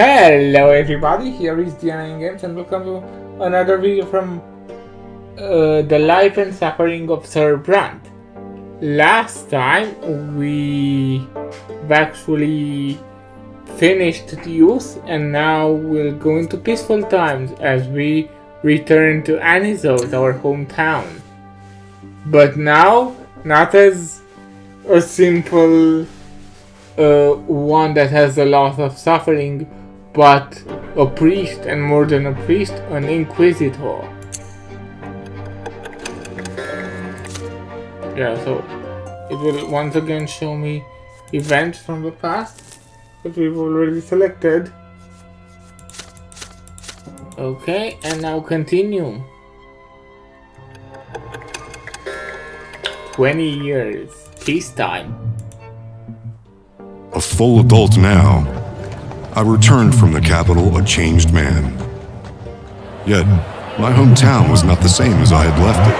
Hello everybody, here is Jeanne and welcome to another video from the life and suffering of Sir Brante. Last time we actually finished the youth and now we're going to peaceful times as we return to Anizzote, our hometown. But now, not as a simple one that has a lot of suffering, but a priest, and more than a priest, an inquisitor. Yeah, so it will once again show me events from the past that we've already selected. Okay, and now continue. 20 years, peacetime. A full adult now, I returned from the capital a changed man. Yet, my hometown was not the same as I had left it.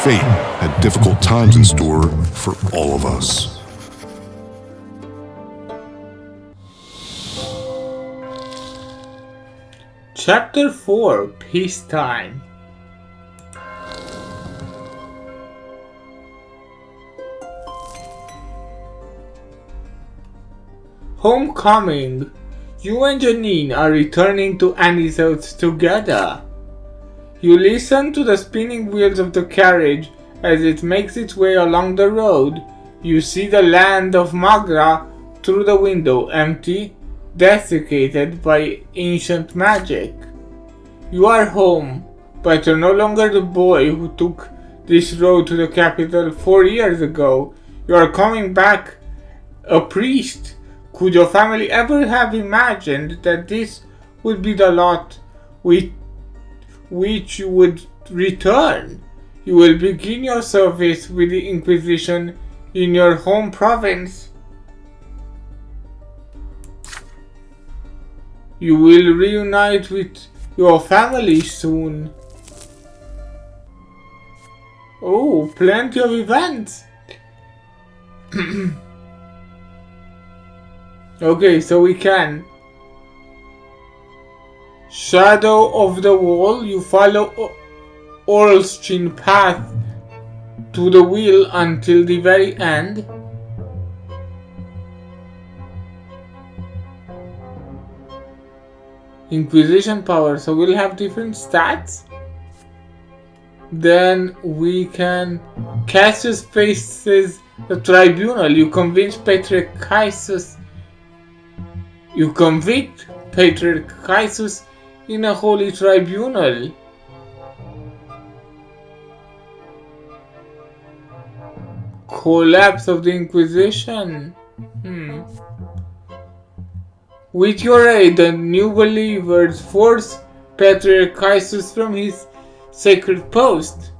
Fate had difficult times in store for all of us. Chapter 4, Peacetime. Homecoming. You and Jeanne are returning to Anizzote together. You listen to the spinning wheels of the carriage as it makes its way along the road. You see the land of Magra through the window, empty, desiccated by ancient magic. You are home, but you're no longer the boy who took this road to the capital 4 years ago. You are coming back a priest. Could your family ever have imagined that this would be the lot with which you would return? You will begin your service with the Inquisition in your home province. You will reunite with your family soon. Oh, plenty of events. Okay, so we can. Shadow of the wall, you follow Orlstrin path to the wheel until the very end. Inquisition power, so we'll have different stats. Then we can. Cassius faces the tribunal. You convince You convict Patriarch Caesius in a holy tribunal. Collapse of the Inquisition. With your aid, the new believers force Patriarch Caesius from his sacred post.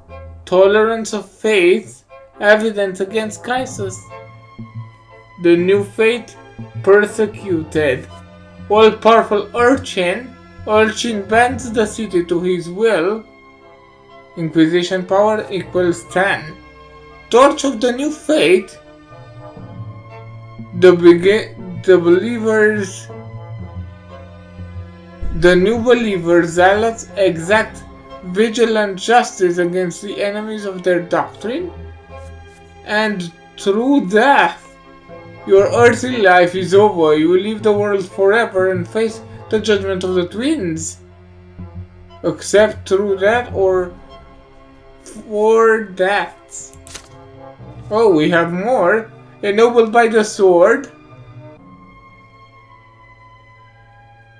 Tolerance of faith, evidence against Caesius. The new faith persecuted. All-powerful Urchin bends the city to his will. Inquisition power equals 10. Torch of the new faith. The new believers zealots exact vigilant justice against the enemies of their doctrine, and through death your earthly life is over. You will leave the world forever and face the judgment of the twins. Except through that or 4 deaths. Oh, we have more. Ennobled by the sword.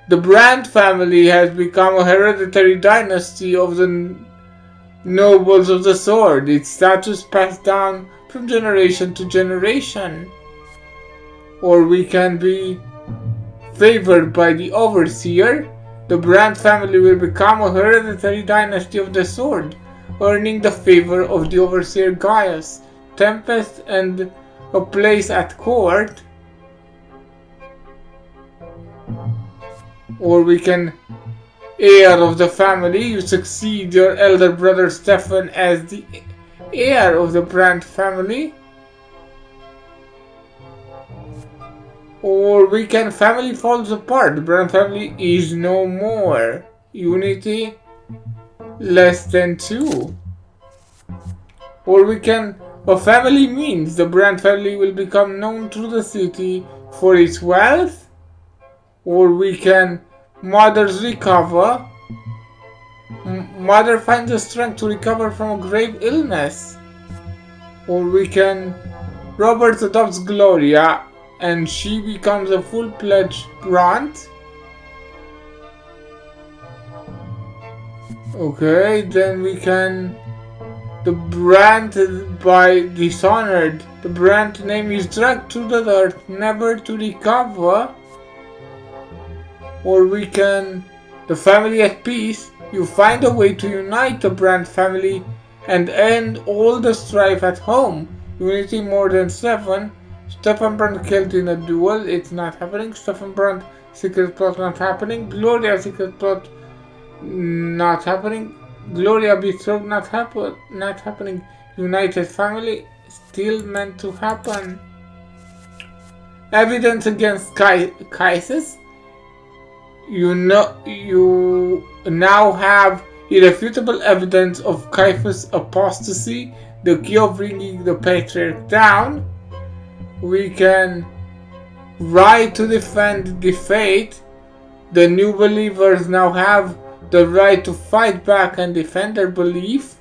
The Brante family has become a hereditary dynasty of the nobles of the sword. Its status passed down from generation to generation. Or we can be favored by the overseer. The Brante family will become a hereditary dynasty of the sword, earning the favor of the overseer Gaius, Tempest, and a place at court. Or we can heir of the family. You succeed your elder brother Stefan as the heir of the Brante family. Or we can family falls apart. The Brante family is no more. Unity less than 2. Or we can, a family means the Brante family will become known through the city for its wealth. Or we can, mothers recover. Mother finds the strength to recover from a grave illness. Or we can, Robert adopts Gloria and she becomes a full-fledged Brante. Okay, then we can, the Brante by dishonored. The Brante name is dragged to the earth, never to recover. Or we can, the family at peace. You find a way to unite the Brante family and end all the strife at home. Unity more than 7. Stefan Brante killed in a duel. It's not happening. Stefan Brante secret plot not happening. Gloria secret plot not happening. Gloria betrothed not happening. United family still meant to happen. Evidence against Kaises. You now have irrefutable evidence of Caiaphas' apostasy, the key of bringing the patriarch down. We can right to defend the faith. The new believers now have the right to fight back and defend their belief.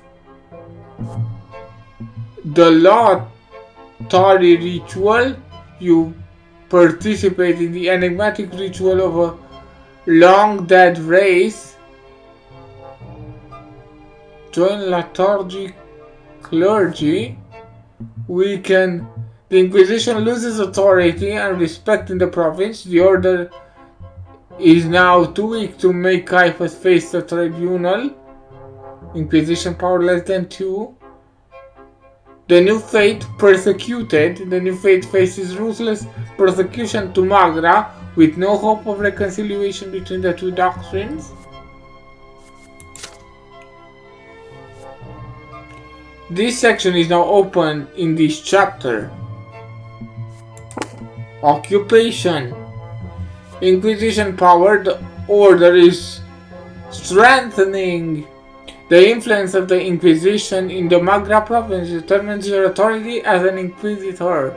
The law Tory ritual. You participate in the enigmatic ritual of a long dead race. Join liturgy clergy. We can, the Inquisition loses authority and respect in the province. The order is now too weak to make Caiaphas face the tribunal. Inquisition power less than 2. The new faith persecuted. The new faith faces ruthless persecution to Magra with no hope of reconciliation between the two doctrines. This section is now open in this chapter. Occupation. Inquisition power. The order is strengthening. The influence of the Inquisition in the Magra province determines your authority as an inquisitor.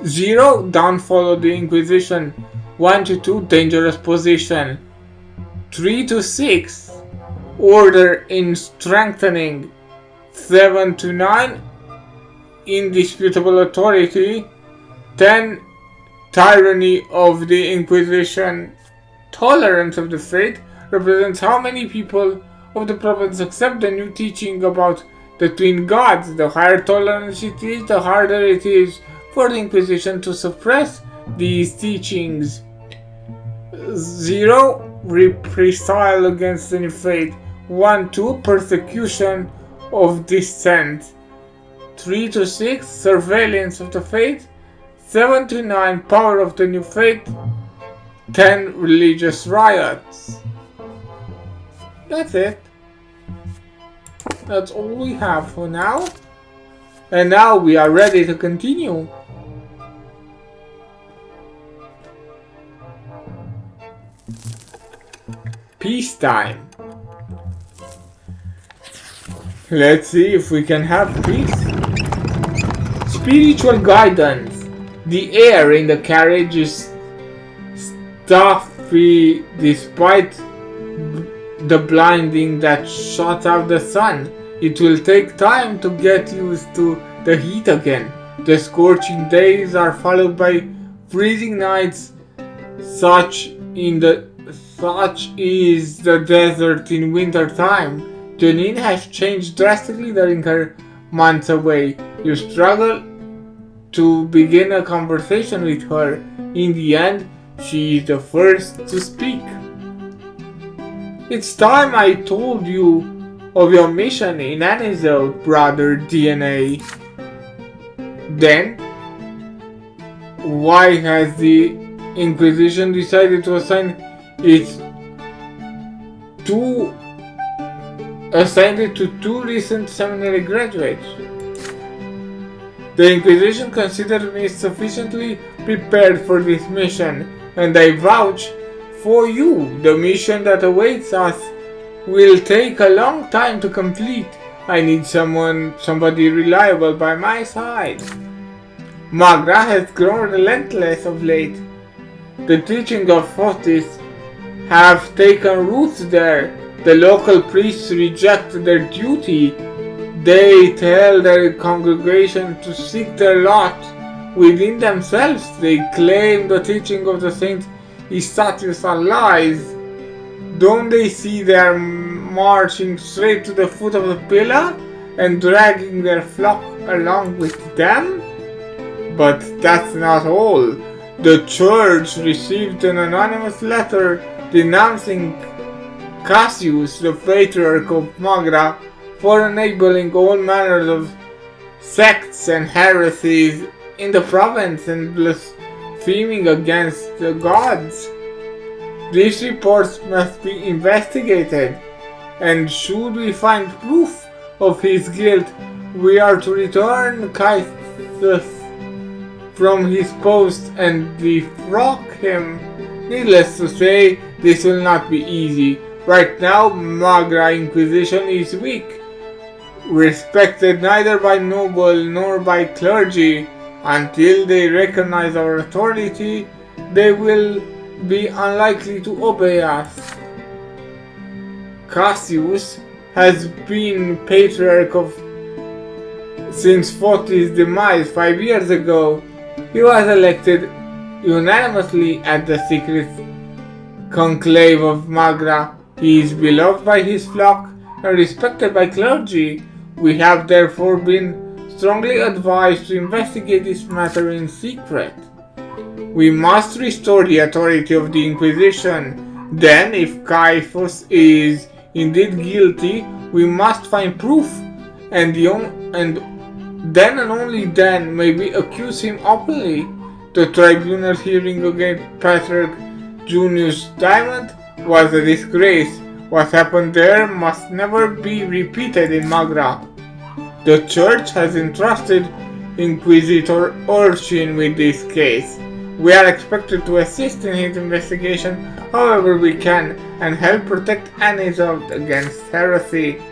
0. Downfall of the Inquisition. 1 to 2. Dangerous position. 3 to 6. Order in strengthening. 7 to 9. Indisputable authority. 10. Tyranny of the Inquisition. Tolerance of the faith represents how many people of the province accept the new teaching about the twin gods. The higher tolerance it is, the harder it is for the Inquisition to suppress these teachings. 0. Reprisal against the new faith. 1 2. Persecution of dissent. 3 to 6. Surveillance of the faith. 7 to 9. Power of the new faith. 10. Religious riots. That's it. That's all we have for now. And now we are ready to continue. Peacetime. Let's see if we can have peace. Spiritual guidance. The air in the carriage is stuffy despite the blinding that shot out the sun. It will take time to get used to the heat again. The scorching days are followed by freezing nights. Such is the desert in winter time. Jeanne has changed drastically during her months away. You struggle to begin a conversation with her. In the end, she is the first to speak. It's time I told you of your mission in Anizzote, brother DNA. Then, why has the Inquisition decided to assign it to two recent seminary graduates? The Inquisition considered me sufficiently prepared for this mission, and I vouch for you. The mission that awaits us will take a long time to complete. I need somebody reliable by my side. Magra has grown relentless of late. The teaching of Fotis have taken roots there. The local priests reject their duty. They tell their congregation to seek their lot within themselves. They claim the teaching of the Saint Eustathius are lies. Don't they see they are marching straight to the foot of the pillar and dragging their flock along with them? But that's not all. The church received an anonymous letter denouncing Cassius, the patriarch of Magra, for enabling all manners of sects and heresies in the province and blaspheming against the gods. These reports must be investigated, and should we find proof of his guilt, we are to return Cassius from his post and defrock him. Needless to say, this will not be easy. Right now, Magra Inquisition is weak, respected neither by noble nor by clergy. Until they recognize our authority, they will be unlikely to obey us. Cassius has been patriarch of since Fotis' demise 5 years ago. He was elected unanimously at the secret conclave of Magra. He is beloved by his flock and respected by clergy. We have therefore been strongly advised to investigate this matter in secret. We must restore the authority of the Inquisition. Then, if Caiaphas is indeed guilty, we must find proof, and then and only then may we accuse him openly. The tribunal hearing against Patriarch Junius Diamond was a disgrace. What happened there must never be repeated in Magra. The church has entrusted Inquisitor Urchin with this case. We are expected to assist in his investigation however we can and help protect Anizzote against heresy.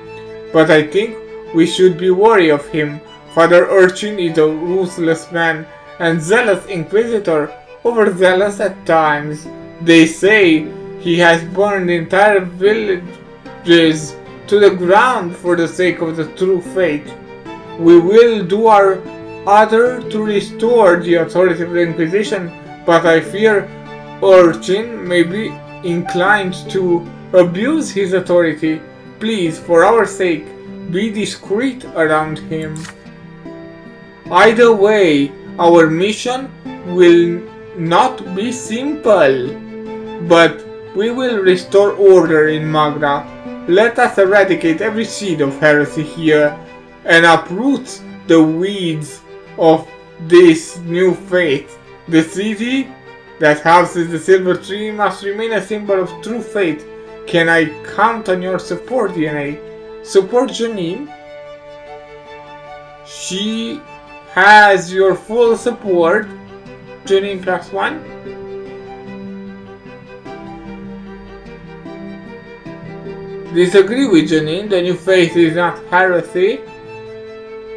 But I think we should be wary of him. Father Urchin is a ruthless man and zealous inquisitor, overzealous at times. They say he has burned entire villages to the ground for the sake of the true faith. We will do our utmost to restore the authority of the Inquisition, but I fear Urchin may be inclined to abuse his authority. Please, for our sake, be discreet around him. Either way, our mission will not be simple, but we will restore order in Magra. Let us eradicate every seed of heresy here and uproot the weeds of this new faith. The city that houses the silver tree must remain a symbol of true faith. Can I count on your support, DNA? Support Jeanne? She has your full support. Jeanne +1. Disagree with Jeanne. The new faith is not heresy.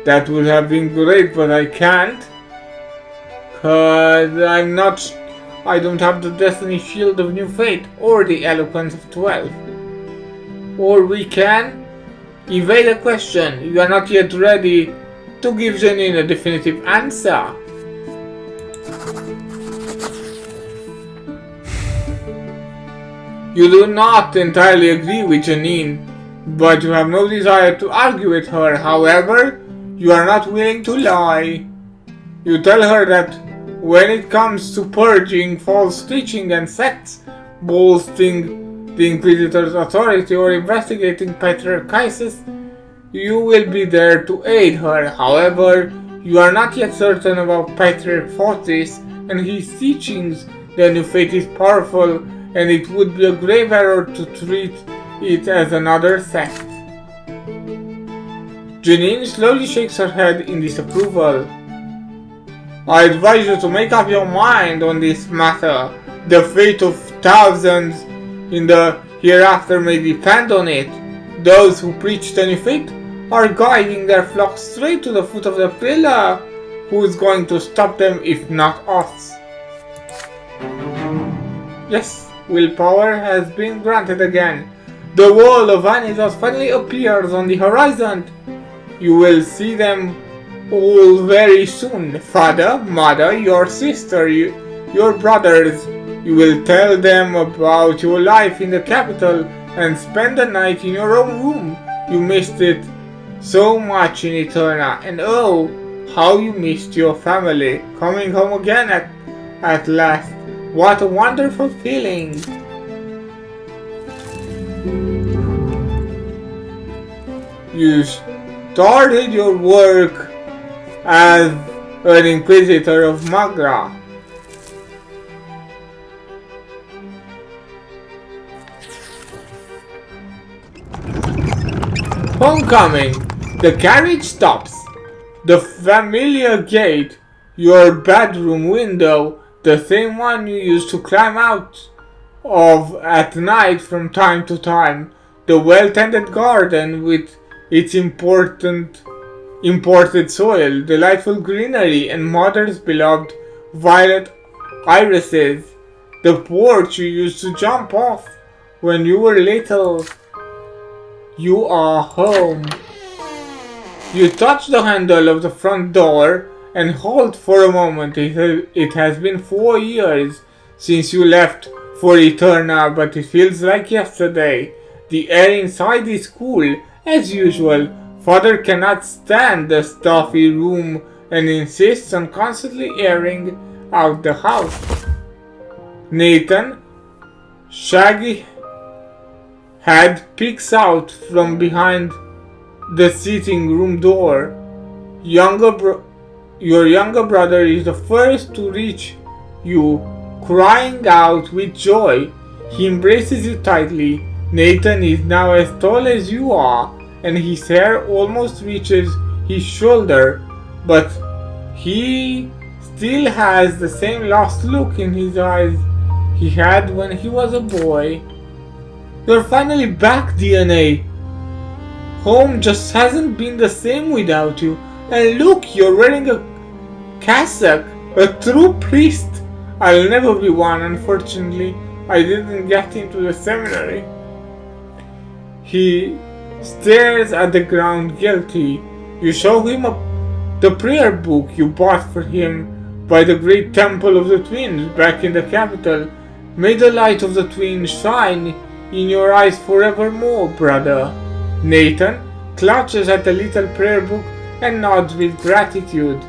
That would have been great, but I can't. Cause I don't have the destiny shield of new faith or the eloquence of 12. Or we can evade a question. You are not yet ready to give Jeanne a definitive answer. You do not entirely agree with Jeanne, but you have no desire to argue with her. However, you are not willing to lie. You tell her that when it comes to purging false teaching and sects, bolstering the Inquisitor's authority, or investigating Patriarch Caiaphas, you will be there to aid her. However, you are not yet certain about Patriarch Fotis and his teachings. The new faith is powerful, and it would be a grave error to treat it as another sect. Jeanne slowly shakes her head in disapproval. I advise you to make up your mind on this matter. The fate of thousands in the hereafter may depend on it. Those who preach the new faith are guiding their flock straight to the foot of the pillar. Who is going to stop them if not us? Yes, willpower has been granted again. The wall of Anizzote finally appears on the horizon. You will see them all very soon. Father, mother, your sister, your brothers. You will tell them about your life in the capital and spend the night in your own room. You missed it so much in Eterna, and oh, how you missed your family. Coming home again at last. What a wonderful feeling. You started your work as an inquisitor of Magra. Homecoming. The carriage stops. The familiar gate, your bedroom window, the same one you used to climb out of at night from time to time, the well-tended garden with its imported soil, delightful greenery, and mother's beloved violet irises, the porch you used to jump off when you were little. You are home. You touch the handle of the front door and halt for a moment. It has been 4 years since you left for Eterna, but it feels like yesterday. The air inside is cool, as usual. Father cannot stand the stuffy room and insists on constantly airing out the house. Nathan, shaggy head peeks out from behind the sitting room door. Your younger brother is the first to reach you, crying out with joy. He embraces you tightly. Nathan is now as tall as you are, and his hair almost reaches his shoulder, but he still has the same lost look in his eyes he had when he was a boy. You're finally back, DNA. Home just hasn't been the same without you. And look, you're wearing a cassock, a true priest. I'll never be one, unfortunately. I didn't get into the seminary. He stares at the ground guilty. You show him the prayer book you bought for him by the great temple of the twins back in the capital. May the light of the twins shine in your eyes forevermore, brother. Nathan clutches at the little prayer book and nods with gratitude.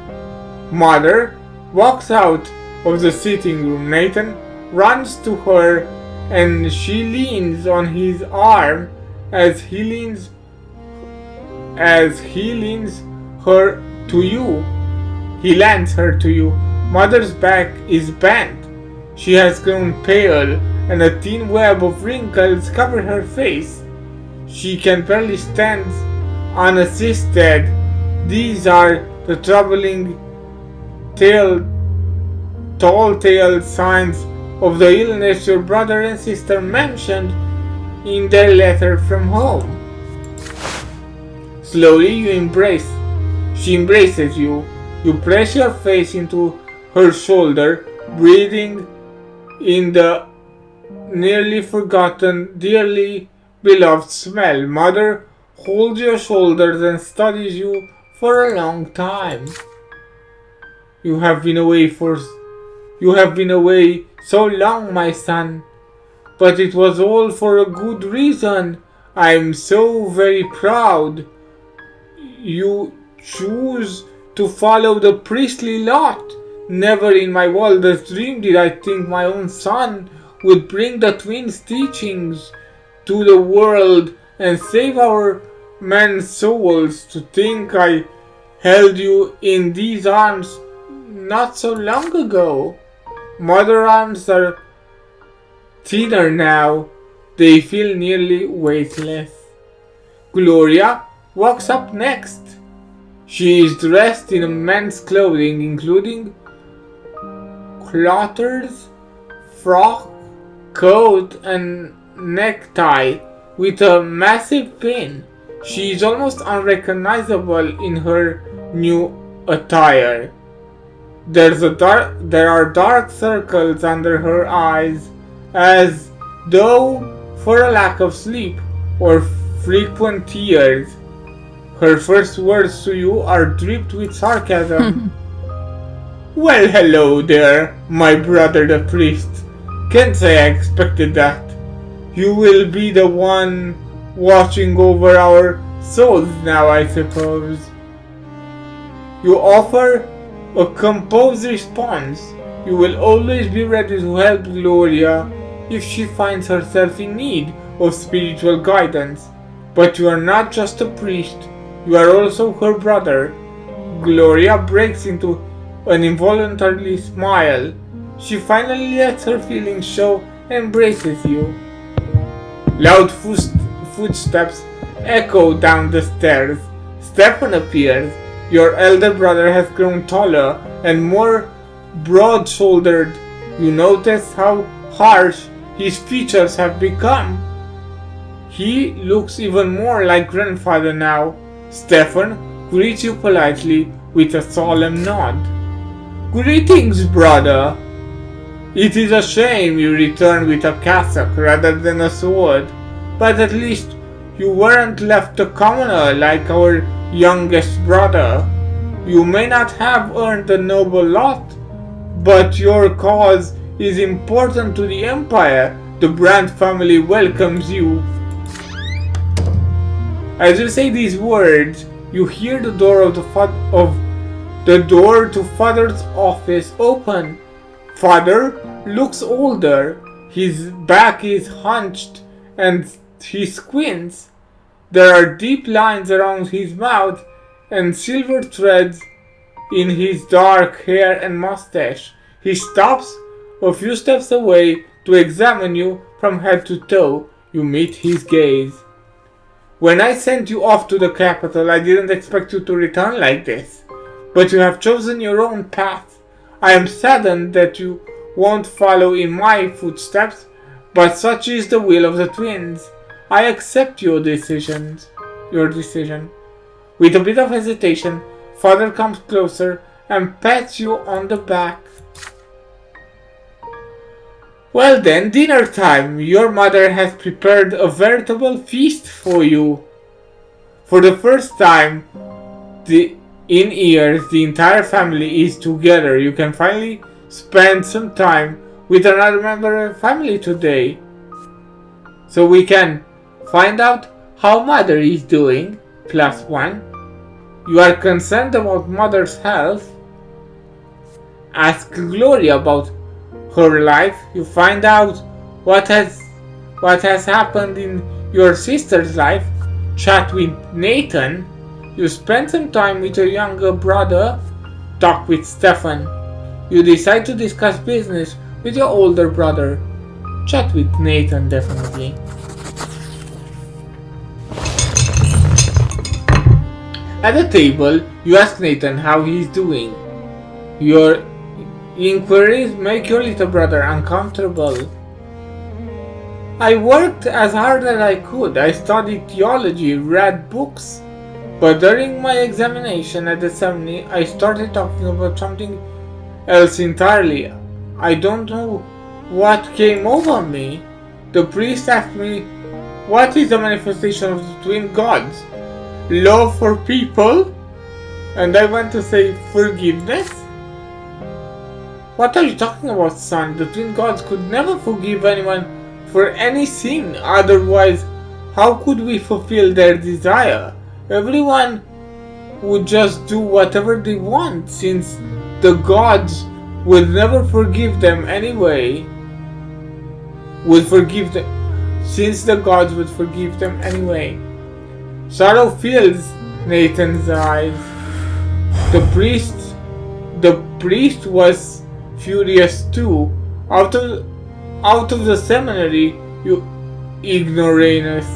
Mother walks out of the sitting room. Nathan runs to her and she leans on his arm as he leans her to you. He lands her to you. Mother's back is bent. She has grown pale and a thin web of wrinkles cover her face. She can barely stand unassisted. These are the troubling telltale signs of the illness your brother and sister mentioned in their letter from home. Slowly she embraces you. You press your face into her shoulder, breathing in the nearly forgotten, dearly beloved smell. Mother holds your shoulders and studies you for a long time. You have been away so long, my son, but it was all for a good reason. I am so very proud you choose to follow the priestly lot. Never in my wildest dream did I think my own son would bring the twins' teachings to the world and save our men's souls. To think I held you in these arms not so long ago. Mother arms are thinner now. They feel nearly weightless. Gloria walks up next. She is dressed in men's clothing, including clothes, frock, coat, and necktie with a massive pin. She is almost unrecognizable in her new attire. There are dark circles under her eyes, as though for a lack of sleep or frequent tears. Her first words to you are dripped with sarcasm. Well, hello there, my brother the priest. Can't say I expected that. You will be the one watching over our souls now, I suppose. You offer a composed response. You will always be ready to help Gloria if she finds herself in need of spiritual guidance. But you are not just a priest, you are also her brother. Gloria breaks into an involuntary smile. She finally lets her feelings show and embraces you. Loud footsteps echo down the stairs. Stefan appears. Your elder brother has grown taller and more broad-shouldered. You notice how harsh his features have become. He looks even more like grandfather now. Stefan greets you politely with a solemn nod. Greetings, brother. It is a shame you returned with a cassock rather than a sword, but at least you weren't left a commoner like our youngest brother. You may not have earned a noble lot, but your cause is important to the Empire. The Brante family welcomes you. As you say these words, you hear the door of the door to Father's office open. Father looks older. His back is hunched and he squints. There are deep lines around his mouth and silver threads in his dark hair and mustache. He stops a few steps away to examine you from head to toe. You meet his gaze. When I sent you off to the capital, I didn't expect you to return like this. But you have chosen your own path. I am saddened that you won't follow in my footsteps, but such is the will of the twins. I accept your decision. With a bit of hesitation, Father comes closer and pats you on the back. Well then, dinner time. Your mother has prepared a veritable feast for you. For the first time in years, the entire family is together. You can finally spend some time with another member of the family today. So we can find out how mother is doing, +1. You are concerned about mother's health. Ask Gloria about her life. You find out what has happened in your sister's life. Chat with Nathan. You spend some time with your younger brother. Talk with Stefan. You decide to discuss business with your older brother. Chat with Nathan, definitely. At the table, you ask Nathan how he's doing. Your inquiries make your little brother uncomfortable. I worked as hard as I could. I studied theology, read books. But during my examination at the ceremony, I started talking about something else entirely. I don't know what came over me. The priest asked me, what is the manifestation of the twin gods? Love for people? And I went to say, forgiveness? What are you talking about, son? The twin gods could never forgive anyone for any sin. Otherwise, how could we fulfill their desire? Everyone would just do whatever they want, since the gods would never forgive them anyway. Since the gods would forgive them anyway. Sorrow fills Nathan's eyes. The priest was furious too. Out of the seminary, you ignoramus,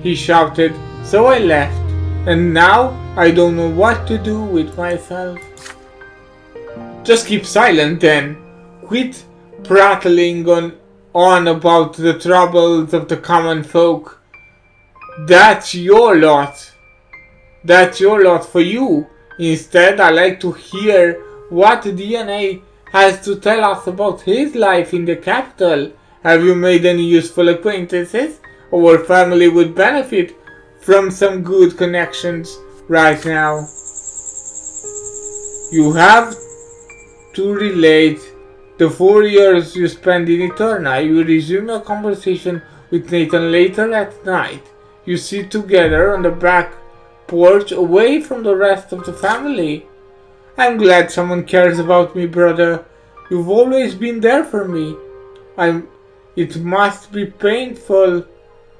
he shouted. So I left, and now I don't know what to do with myself. Just keep silent then. Quit prattling on about the troubles of the common folk. That's your lot. That's your lot for you. Instead, I like to hear what DNA has to tell us about his life in the capital. Have you made any useful acquaintances? Our family would benefit from some good connections right now. You have to relate the 4 years you spent in Eterna. You resume a conversation with Nathan later at night. You sit together on the back porch away from the rest of the family. I'm glad someone cares about me, brother. You've always been there for me. It must be painful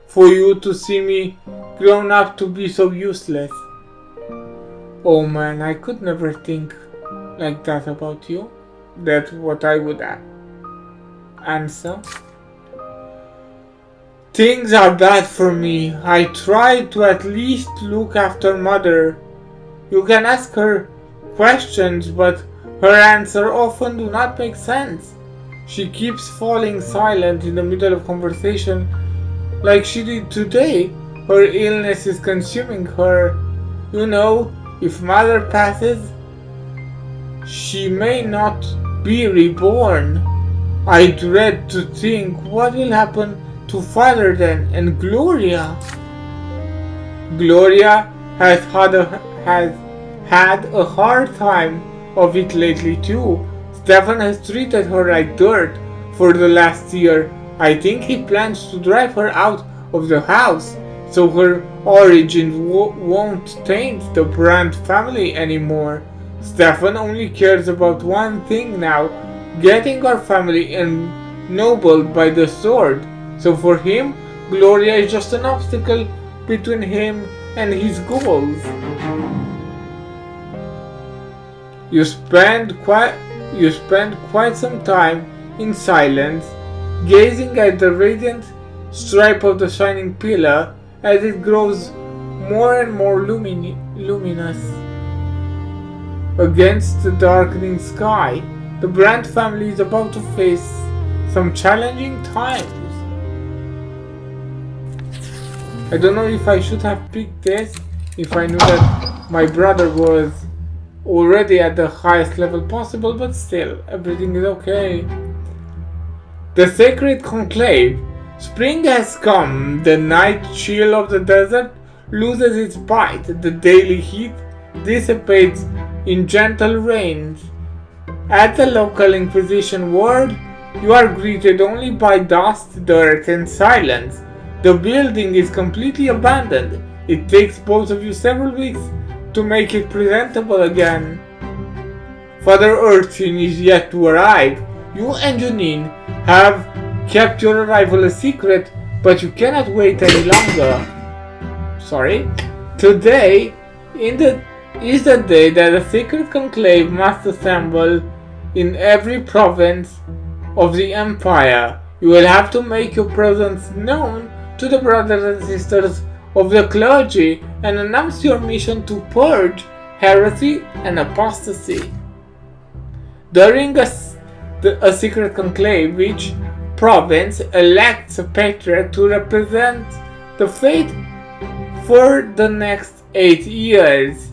for you to see me grown up to be so useless. Oh man, I could never think like that about you. That's what I would answer. Things are bad for me. I try to at least look after mother. You can ask her questions, but her answers often do not make sense. She keeps falling silent in the middle of conversation like she did today. Her illness is consuming her. You know, if mother passes, she may not be reborn. I dread to think what will happen to father then, and Gloria. Gloria has had a hard time of it lately too. Stefan has treated her like dirt for the last year. I think he plans to drive her out of the house, so her origin won't taint the Brante family anymore. Stefan only cares about one thing now, getting our family ennobled by the sword. So for him, Gloria is just an obstacle between him and his goals. You spend quite some time in silence, gazing at the radiant stripe of the shining pillar as it grows more and more luminous against the darkening sky. The Brante family is about to face some challenging times. I don't know if I should have picked this if I knew that my brother was already at the highest level possible, but still, everything is okay. The Sacred Conclave. Spring has come. The night chill of the desert loses its bite. The daily heat dissipates in gentle rains. At the local Inquisition ward, you are greeted only by dust, dirt, and silence. The building is completely abandoned. It takes both of you several weeks to make it presentable again. Father Urchin is yet to arrive. You and Jeanne have kept your arrival a secret, but you cannot wait any longer. Today is the day that the Sacred Conclave must assemble in every province of the Empire. You will have to make your presence known to the brothers and sisters of the clergy and announce your mission to purge heresy and apostasy. During a secret conclave, each province elects a patriarch to represent the faith for the next 8 years.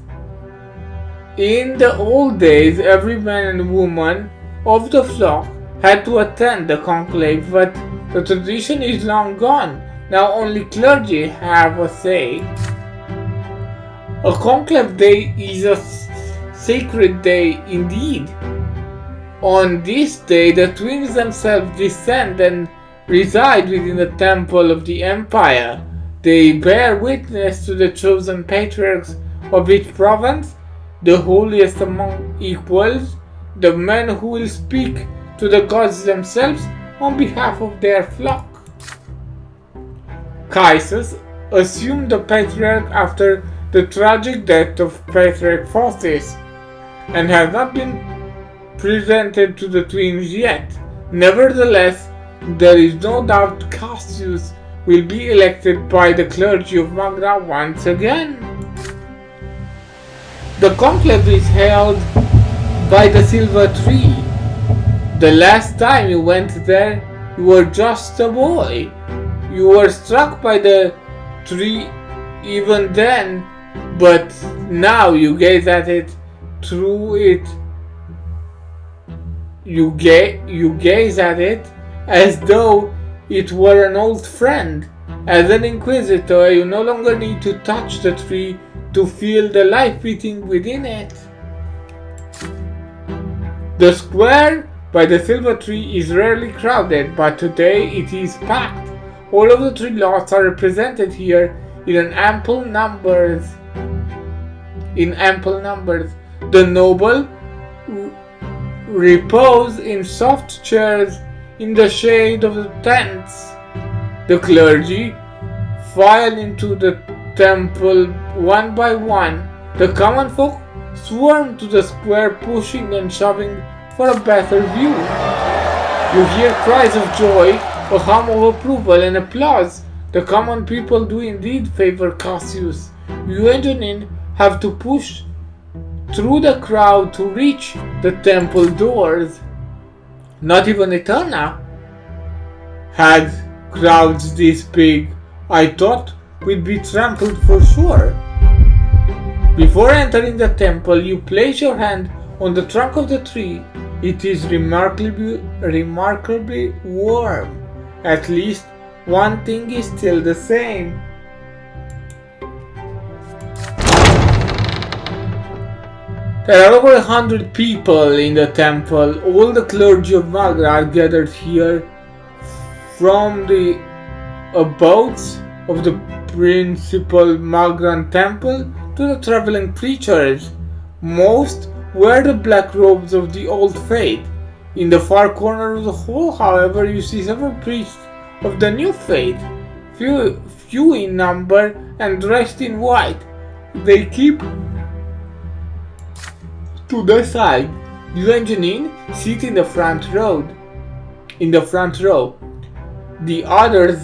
In the old days, every man and woman of the flock had to attend the conclave, but the tradition is long gone. Now only clergy have a say. A conclave day is a sacred day indeed. On this day, the twins themselves descend and reside within the temple of the Empire. They bear witness to the chosen patriarchs of each province, the holiest among equals, the men who will speak to the gods themselves on behalf of their flock. Kaisus assumed the patriarch after the tragic death of Patriarch Faustus and has not been presented to the twins yet. Nevertheless, there is no doubt Cassius will be elected by the clergy of Magna once again. The conclave is held by the silver tree. The last time you went there, you were just a boy. You were struck by the tree even then, but now you gaze at it through it. You gaze at it as though it were an old friend. As an inquisitor, you no longer need to touch the tree to feel the life beating within it. The square by the silver tree is rarely crowded, but today it is packed. All of the tree lots are represented here in ample numbers. The noble repose in soft chairs in the shade of the tents. The clergy file into the temple one by one. The common folk swarm to the square, pushing and shoving for a better view. You hear cries of joy, a hum of approval and applause. The common people do indeed favor Cassius. You and Jeanne have to push through the crowd to reach the temple doors. Not even Eterna had crowds this big. I thought we'd be trampled for sure. Before entering the temple, you place your hand on the trunk of the tree. It is remarkably warm. At least one thing is still the same. There are over 100 people in the temple. All the clergy of Magra are gathered here, from the abodes of the principal Magran temple to the traveling preachers. Most wear the black robes of the old faith. In the far corner of the hall, however, you see several priests of the new faith, few in number and dressed in white. They keep to the side. You and Jeanne sit in the front row. The others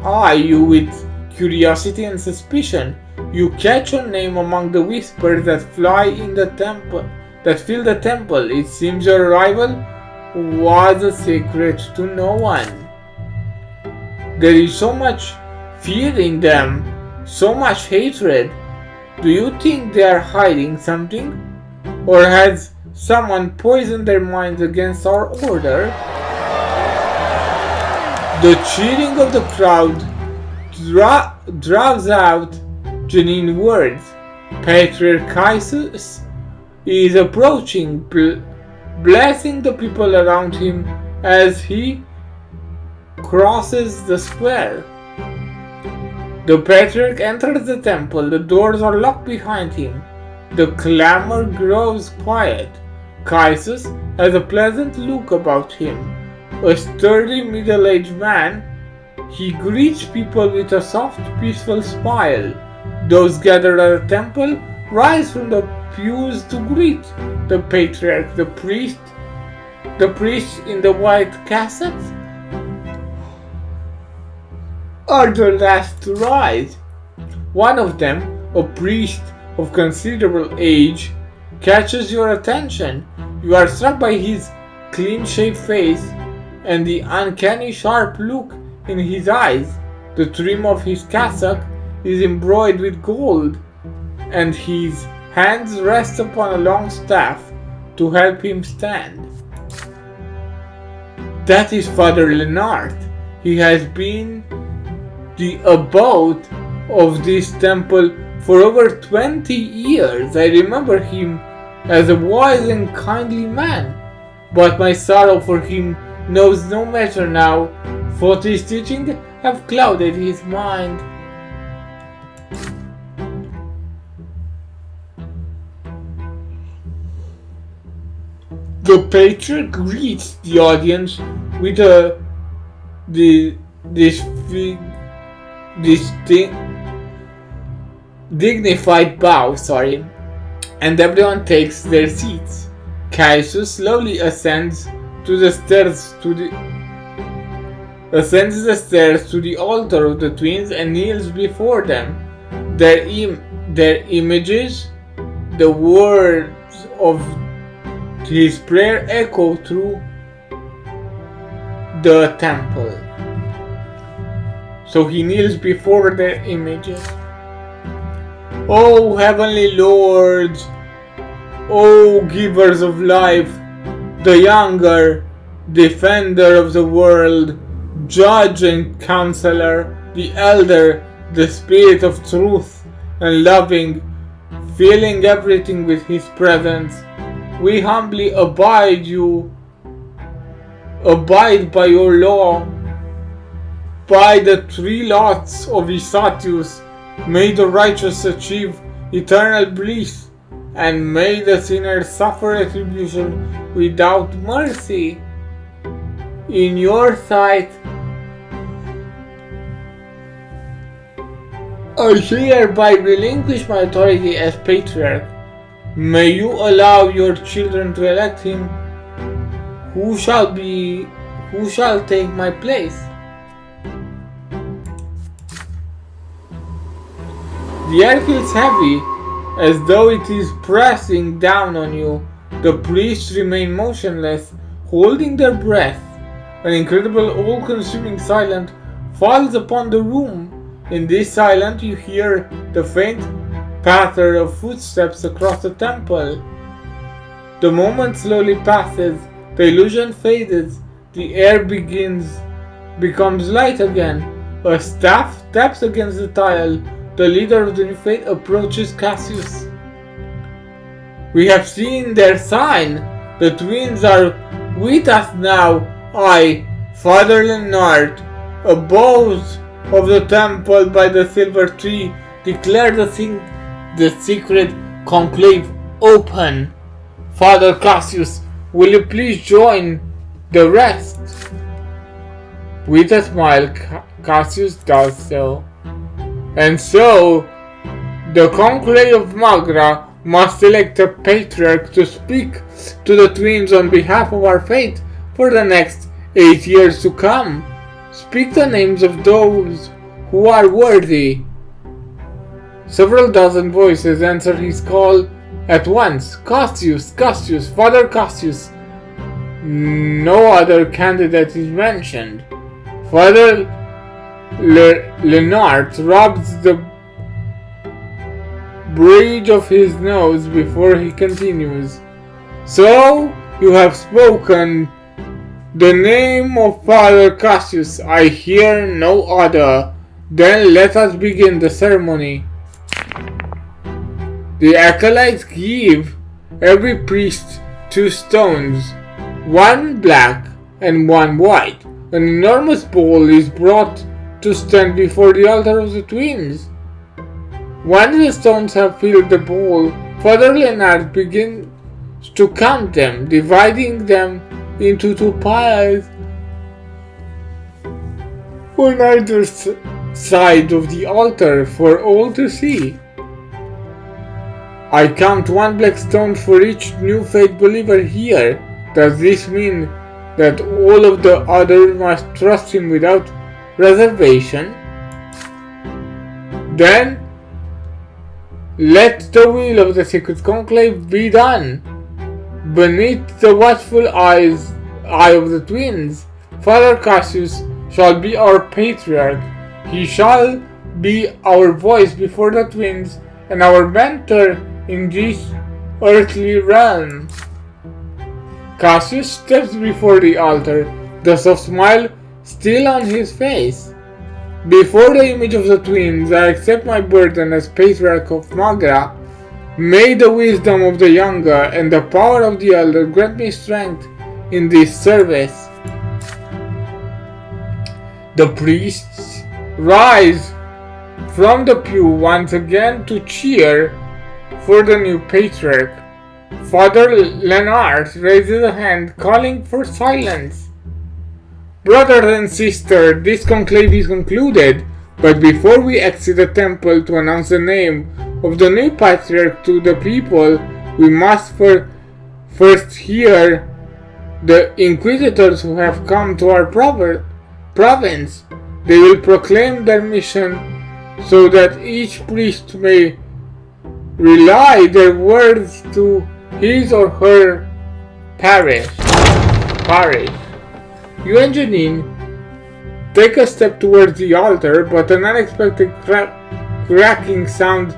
eye you with curiosity and suspicion. You catch your name among the whispers that fly in the temple, that fill the temple. It seems your arrival was a secret to no one. There is so much fear in them, so much hatred. Do you think they are hiding something? Or has someone poisoned their minds against our order? The cheering of the crowd draws out Jeanne's words. Patriarch Cassius is approaching, blessing the people around him as he crosses the square. The Patriarch enters the temple. The doors are locked behind him. The clamor grows quiet. Cassius has a pleasant look about him. A sturdy middle-aged man, he greets people with a soft, peaceful smile. Those gathered at the temple rise from the pews to greet the Patriarch. The priests in the white cassocks are the last to rise. One of them, a priest of considerable age, catches your attention. You are struck by his clean-shaved face and the uncanny sharp look in his eyes. The trim of his cassock is embroidered with gold, and his hands rest upon a long staff to help him stand. That is Father Leonard. He has been the abode of this temple for over 20 years. I remember him as a wise and kindly man, but my sorrow for him knows no measure now, for his teachings have clouded his mind. The Patriarch greets the audience with a dignified bow, and everyone takes their seats. Cassius slowly ascends the stairs to the altar of the twins and kneels before them. Their the words of his prayer echo through the temple. So he kneels before their images. O heavenly lords, O givers of life, the younger, defender of the world, judge and counselor, the elder, the spirit of truth and loving, filling everything with his presence, we humbly abide by your law. By the 3 lots of Isatius, may the righteous achieve eternal bliss, and may the sinner suffer retribution without mercy. In your sight, I hereby relinquish my authority as patriarch. May you allow your children to elect him who shall take my place. The air feels heavy, as though it is pressing down on you. The priests remain motionless, holding their breath. An incredible, all-consuming silence falls upon the room. In this silence you hear the faint patter of footsteps across the temple. The moment slowly passes, the illusion fades, the air becomes light again. A staff taps against the tile. The leader of the new faith approaches Cassius. We have seen their sign. The twins are with us now. I, Father Leonard, abode of the temple by the silver tree, declare the secret conclave open. Father Cassius, will you please join the rest? With a smile, Cassius does so. And so, the conclave of Magra must elect a patriarch to speak to the twins on behalf of our faith for the next 8 years to come. Speak the names of those who are worthy. Several dozen voices answer his call at once. Cassius, Cassius, Father Cassius. No other candidate is mentioned. Father Leonard rubs the bridge of his nose before he continues. So, you have spoken the name of Father Cassius. I hear no other. Then let us begin the ceremony. The acolytes give every priest 2 stones, 1 black and 1 white. An enormous bowl is brought to stand before the altar of the twins. Once the stones have filled the bowl, Father Leonard begins to count them, dividing them into 2 piles on either side of the altar for all to see. I count 1 black stone for each new faith believer here. Does this mean that all of the others must trust him without reservation? Then let the will of the secret conclave be done. Beneath the watchful eye of the twins, Father Cassius shall be our patriarch. He shall be our voice before the twins and our mentor in this earthly realm. Cassius steps before the altar, the soft smile still on his face. Before the image of the twins, I accept my burden as patriarch of Magra. May the wisdom of the younger and the power of the elder grant me strength in this service. The priests rise from the pew once again to cheer for the new patriarch. Father Leonard raises a hand, calling for silence. Brothers and sisters, this conclave is concluded, but before we exit the temple to announce the name of the new patriarch to the people, we must first hear the inquisitors who have come to our province. They will proclaim their mission so that each priest may relay their words to his or her parish. You and Jeanne take a step towards the altar, but an unexpected cracking sound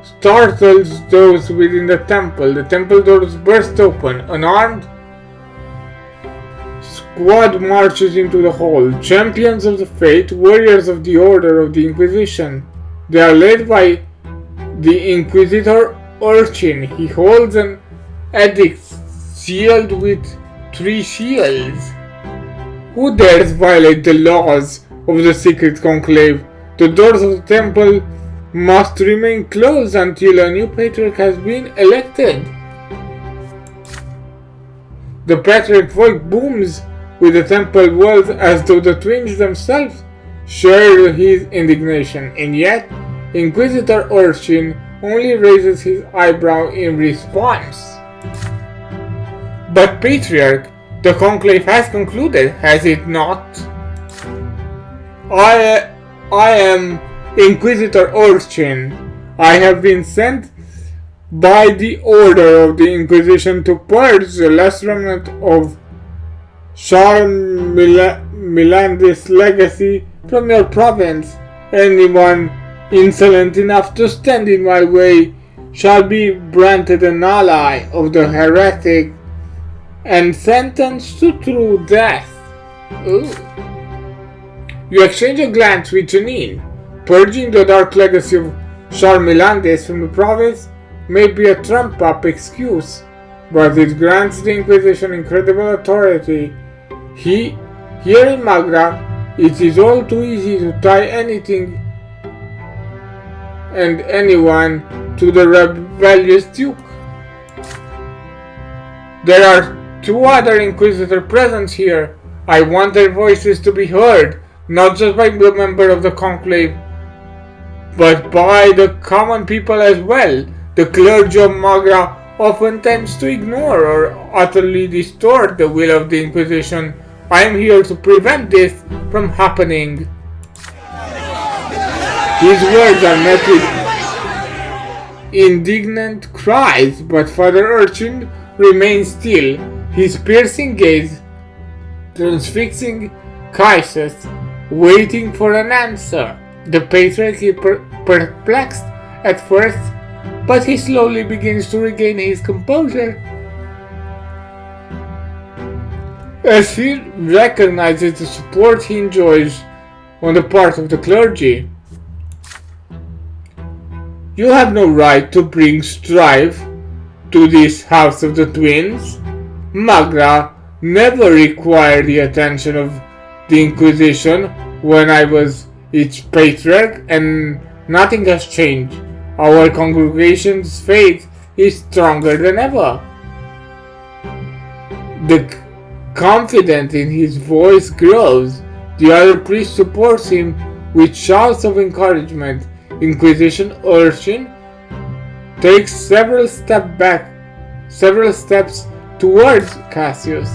startles those within the temple. The temple doors burst open. An armed squad marches into the hall. Champions of the faith, warriors of the order of the Inquisition. They are led by the inquisitor Urchin. He holds an edict sealed with 3 seals. Who dares violate the laws of the secret conclave? The doors of the temple must remain closed until a new patriarch has been elected. The patriarch's voice booms with the temple walls as though the twins themselves share his indignation, and yet Inquisitor Urchin only raises his eyebrow in response. But Patriarch, the conclave has concluded, has it not? I am Inquisitor Urchin. I have been sent by the order of the Inquisition to purge the last remnant of Jeanne Milandes' legacy from your province. Anyone insolent enough to stand in my way shall be granted an ally of the heretic and sentenced to true death. Ooh. You exchange a glance with Jeanne. Purging the dark legacy of Jeanne Milandes from the province may be a trump-up excuse, but it grants the Inquisition incredible authority. Here in Magra, it is all too easy to tie anything and anyone to the rebellious Duke. There are 2 other Inquisitors present here. I want their voices to be heard, not just by the member of the Conclave, but by the common people as well. The clergy of Magra often tends to ignore or utterly distort the will of the Inquisition. I am here to prevent this from happening. His words are met with indignant cries, but Father Urchin remains still, his piercing gaze transfixing Cassius, waiting for an answer. The Patriarch is perplexed at first, but he slowly begins to regain his composure as he recognizes the support he enjoys on the part of the clergy. You have no right to bring strife to this House of the Twins. Magra never required the attention of the Inquisition when I was its patriarch, and nothing has changed. Our congregation's faith is stronger than ever. The confidence in his voice grows. The other priest supports him with shouts of encouragement. Inquisition Urchin takes several steps towards Cassius.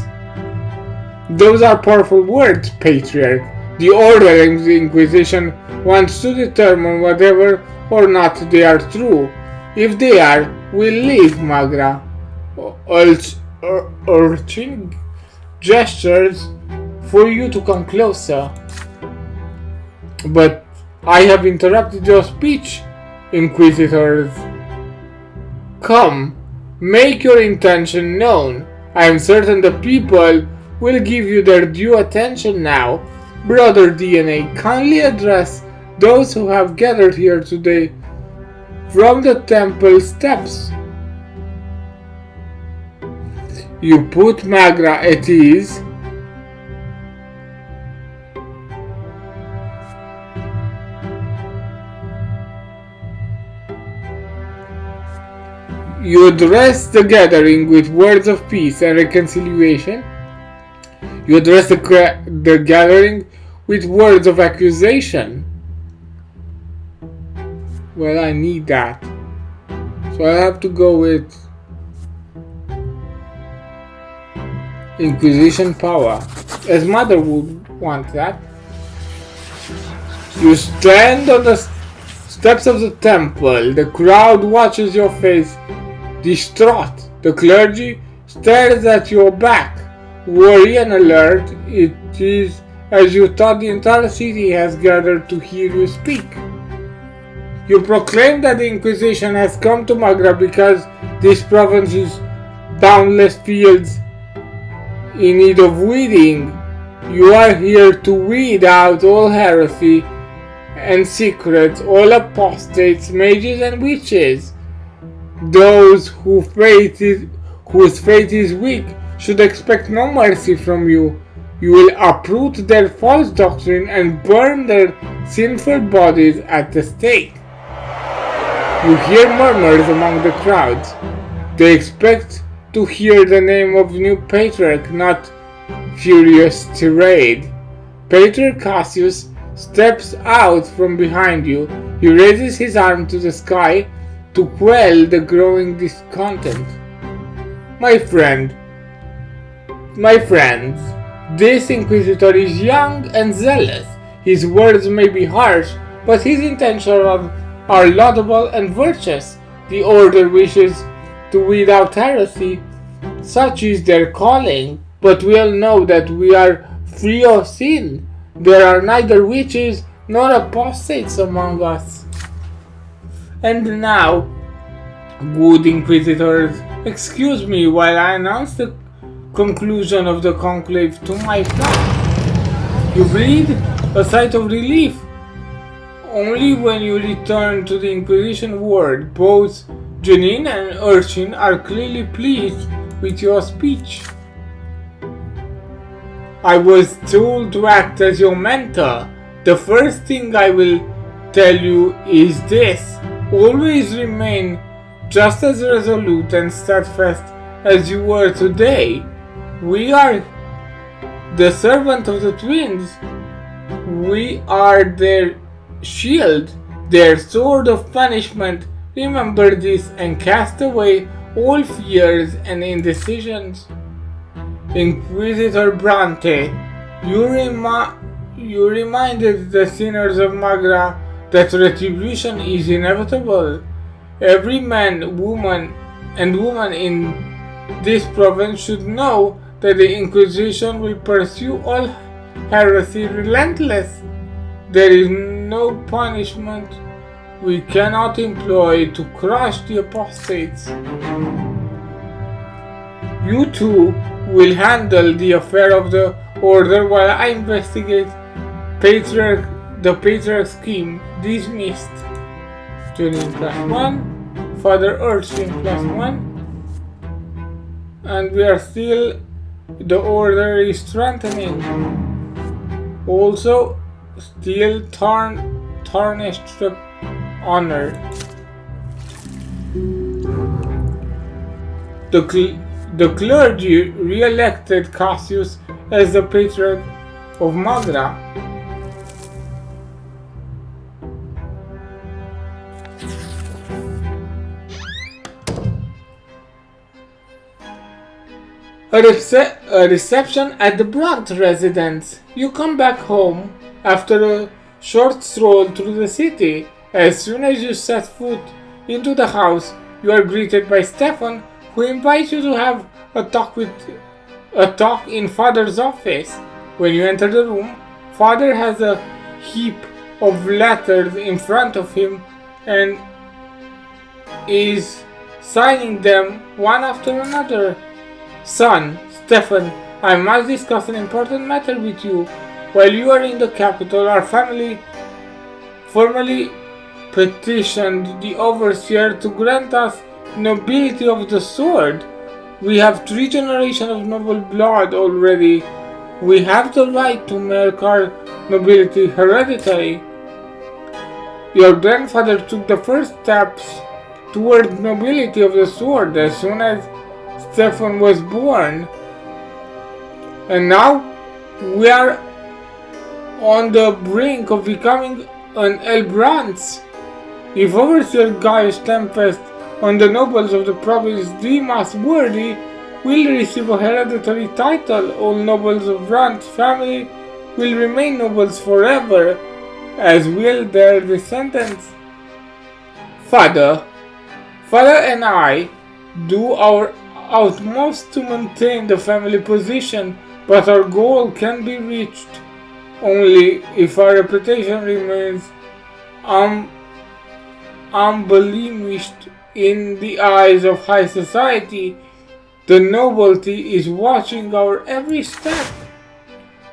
Those are powerful words, Patriarch. The order in the Inquisition wants to determine whether or not they are true. If they are, we'll leave Magra. Urchin gestures for you to come closer. But I have interrupted your speech, Inquisitors. Come, make your intention known. I am certain the people will give you their due attention now. Brother DNA, kindly address those who have gathered here today from the temple steps. You put Magra at ease. You address the gathering with words of peace and reconciliation. You address the gathering with words of accusation. Well, I need that. So I have to go with Inquisition power, as Mother would want that. You stand on the steps of the temple. The crowd watches your face, distraught. The clergy stares at your back, worried and alert. It is as you thought the entire city has gathered to hear you speak. You proclaim that the Inquisition has come to Magra because this province is boundless fields in need of weeding. You are here to weed out all heresy and secrets, all apostates, mages and witches. Those whose faith is weak should expect no mercy from you. You will uproot their false doctrine and burn their sinful bodies at the stake. You hear murmurs among the crowds. They expect to hear the name of new patriarch, not furious tirade. Patriarch Cassius steps out from behind you. He raises his arm to the sky to quell the growing discontent. My friends, this inquisitor is young and zealous. His words may be harsh, but his intentions are laudable and virtuous. The order wishes to weed out heresy. Such is their calling, but we all know that we are free of sin. There are neither witches nor apostates among us. And now, good inquisitors, excuse me while I announce the conclusion of the conclave to my flock. You breathe a sigh of relief. Only when you return to the Inquisition ward, both Jeanne and Urchin are clearly pleased with your speech. I was told to act as your mentor. The first thing I will tell you is this: always remain just as resolute and steadfast as you were today. We are the servant of the twins. We are their shield, their sword of punishment. Remember this and cast away all fears and indecisions. Inquisitor Brante, you reminded the sinners of Magra that retribution is inevitable. Every man, woman, and woman in this province should know that the Inquisition will pursue all heresy relentless. There is no punishment we cannot employ to crush the apostates. You two will handle the affair of the order while I investigate the patriarch scheme. Dismissed. Jeanne +1, Father Urchin +1, and we are still, the order is strengthening. Also, still tarnished honor. The clergy re-elected Cassius as the patriarch of Magra. A reception at the Brante residence. You come back home after a short stroll through the city. As soon as you set foot into the house, you are greeted by Stefan, who invites you to have a talk in Father's office. When you enter the room, Father has a heap of letters in front of him and is signing them one after another. Son, Stefan, I must discuss an important matter with you. While you are in the capital, our family formally petitioned the overseer to grant us nobility of the sword. We have 3 generations of noble blood already. We have the right to make our nobility hereditary. Your grandfather took the first steps toward nobility of the sword as soon as Stefan was born. And now we are on the brink of becoming an Elbrantz. If Overseer Gaius Tempest and the nobles of the province deem us worthy, will receive a hereditary title. All nobles of Brant's family will remain nobles forever, as will their descendants. Father and I do our utmost to maintain the family position, but our goal can be reached only if our reputation remains unblemished in the eyes of high society. The nobility is watching our every step.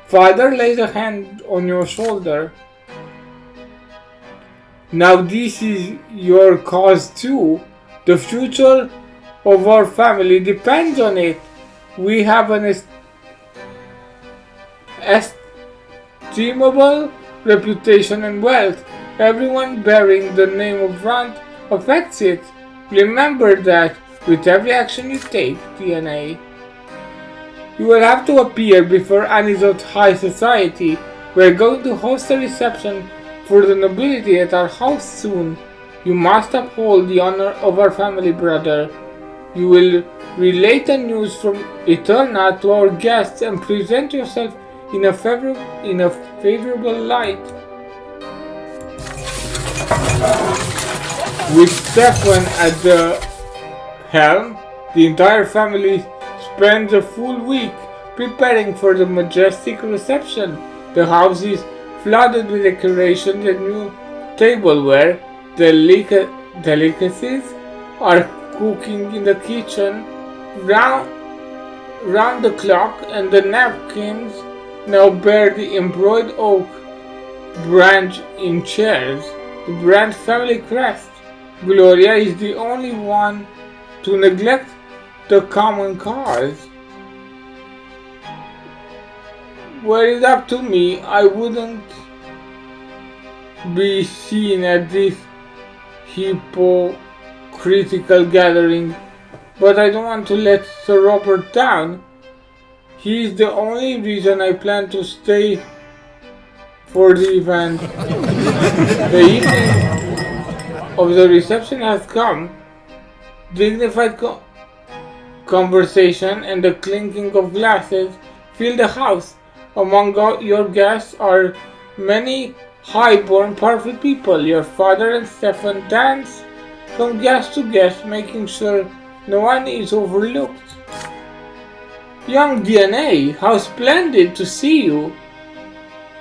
Father lays a hand on your shoulder. Now this is your cause too. The future of our family depends on it. We have an estimable reputation and wealth. Everyone bearing the name of Brante affects it. Remember that with every action you take, DNA. You will have to appear before Anizzote High Society. We are going to host a reception for the nobility at our house soon. You must uphold the honor of our family, brother. You will relate the news from Eterna to our guests and present yourself in a favorable light. With Stefan at the helm, the entire family spends a full week preparing for the majestic reception. The house is flooded with decorations and new tableware. Delicacies are cooking in the kitchen round the clock, and the napkins now bear the embroidered oak branch in chairs, the Brante family crest. Gloria is the only one to neglect the common cause. Were it up to me, I wouldn't be seen at this hypocritical gathering, but I don't want to let Sir Robert down. He is the only reason I plan to stay for the event. The evening of the reception has come. Dignified conversation and the clinking of glasses fill the house. Among your guests are many high-born, powerful people. Your father and Stefan dance from guest to guest, making sure no one is overlooked. Young DNA, how splendid to see you!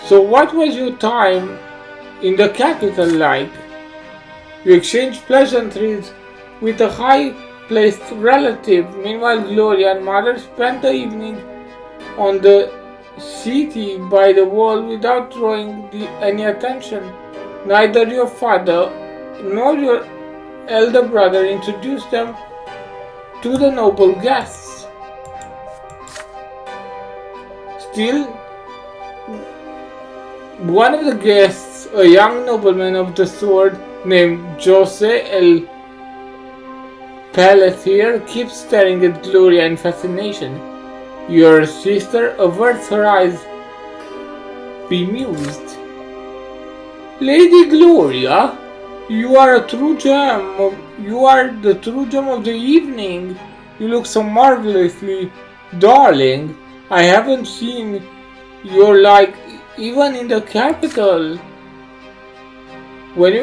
So what was your time in the capital like? You exchanged pleasantries with a high-placed relative. Meanwhile, Gloria and Mother spent the evening on the settee by the wall without drawing any attention. Neither your father nor your elder brother introduced them to the noble guests. Still, one of the guests, a young nobleman of the sword named Jose El Pelletier, keeps staring at Gloria in fascination. Your sister averts her eyes, bemused. Lady Gloria, you are the true gem of the evening. You look so marvelously darling. I haven't seen your like even in the capital. When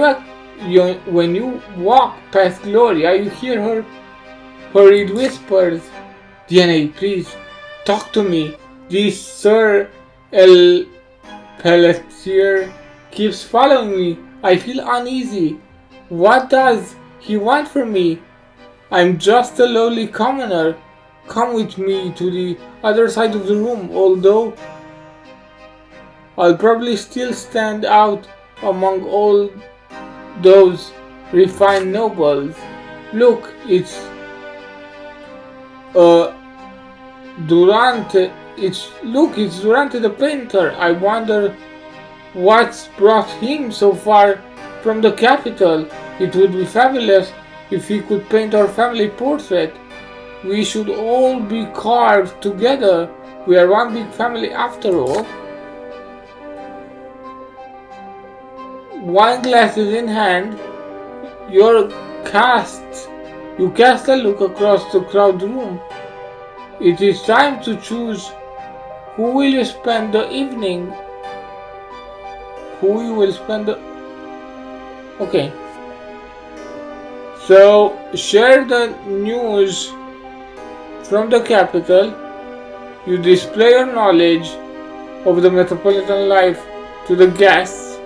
you walk past Gloria, you hear her hurried whispers. DNA, please, talk to me. This Sir El Pelletier keeps following me. I feel uneasy. What does he want from me? I'm just a lowly commoner. Come with me to the other side of the room, although I'll probably still stand out among all those refined nobles. Look, it's Durante. It's Durante the painter. I wonder what's brought him so far from the capital. It would be fabulous if he could paint our family portrait. We should all be carved together. We are one big family after all. Wine glasses in hand, you cast a look across the crowded room. It is time to choose who will you spend the evening. So share the news from the capital. You display your knowledge of the metropolitan life to the guests.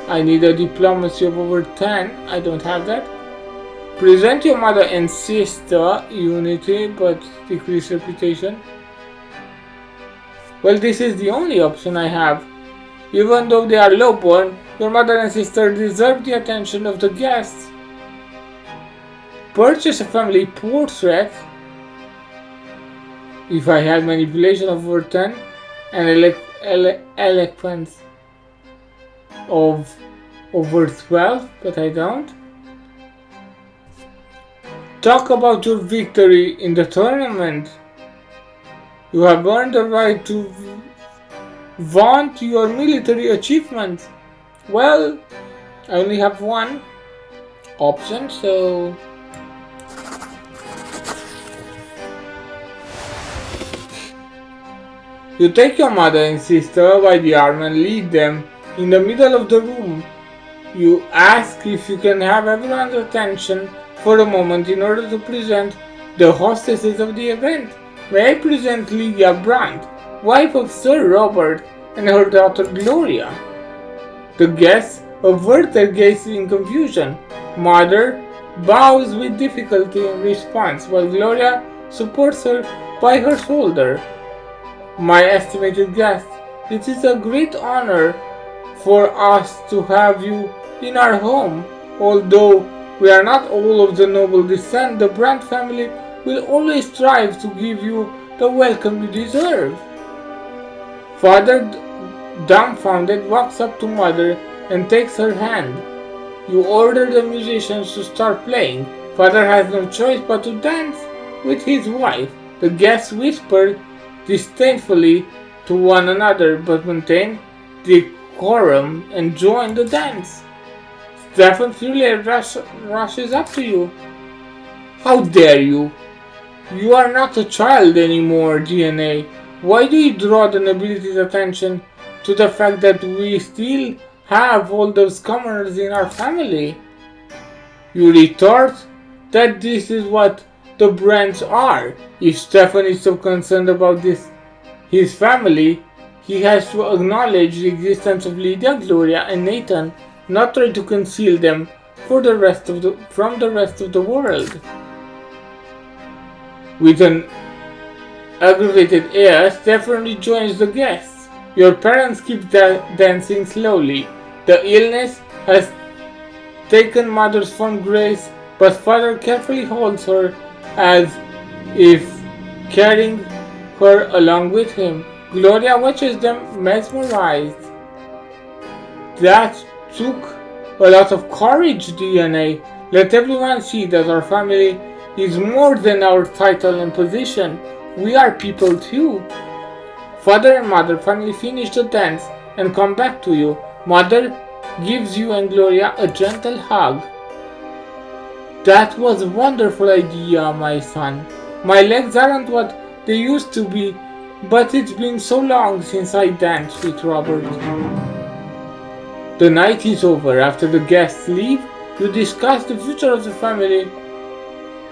I need a diplomacy of over 10. I don't have that. Present your mother and sister unity but decrease reputation. Well, this is the only option I have. Even though they are lowborn, your mother and sister deserve the attention of the guests. Purchase a family portrait. If I had manipulation of over 10 and eloquence of over 12, but I don't. Talk about your victory in the tournament. You have earned the right to vaunt your military achievements. Well, I only have one option, so you take your mother and sister by the arm and lead them in the middle of the room. You ask if you can have everyone's attention for a moment in order to present the hostesses of the event. May I present Lydia Brante, wife of Sir Robert, and her daughter Gloria? The guests avert their gazes in confusion. Mother bows with difficulty in response, while Gloria supports her by her shoulder. My estimated guest, it is a great honor for us to have you in our home. Although we are not all of the noble descent, the Brante family will always strive to give you the welcome you deserve. Father, dumbfounded, walks up to Mother and takes her hand. You order the musicians to start playing. Father has no choice but to dance with his wife. The guests whisper disdainfully to one another but maintain decorum and join the dance. Stefan furiously rushes up to you. How dare you! You are not a child anymore, Jeanne. Why do you draw the nobility's attention to the fact that we still have all those commoners in our family? You retort that this is what the Brantes are. If Stefan is so concerned about his family, he has to acknowledge the existence of Lydia, Gloria, and Nathan, not try to conceal them from the rest of the world. With an aggravated air, Stefan rejoins the guests. Your parents keep dancing slowly. The illness has taken Mother's fond grace, but Father carefully holds her as if carrying her along with him. Gloria watches them mesmerized. That took a lot of courage, DNA. Let everyone see that our family is more than our title and position. We are people too. Father and Mother finally finish the dance and come back to you. Mother gives you and Gloria a gentle hug. That was a wonderful idea, my son. My legs aren't what they used to be, but it's been so long since I danced with Robert. The night is over. After the guests leave, you discuss the future of the family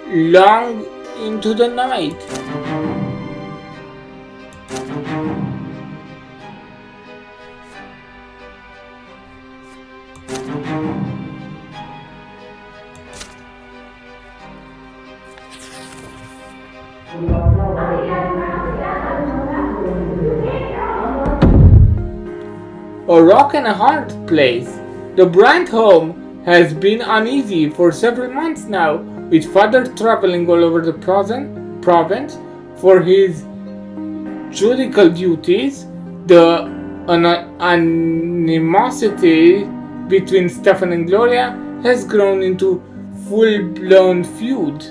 long into the night. A rock and a hard place. The Brante home has been uneasy for several months now, with Father traveling all over the province for his judicial duties. The animosity between Stefan and Gloria has grown into full-blown feud.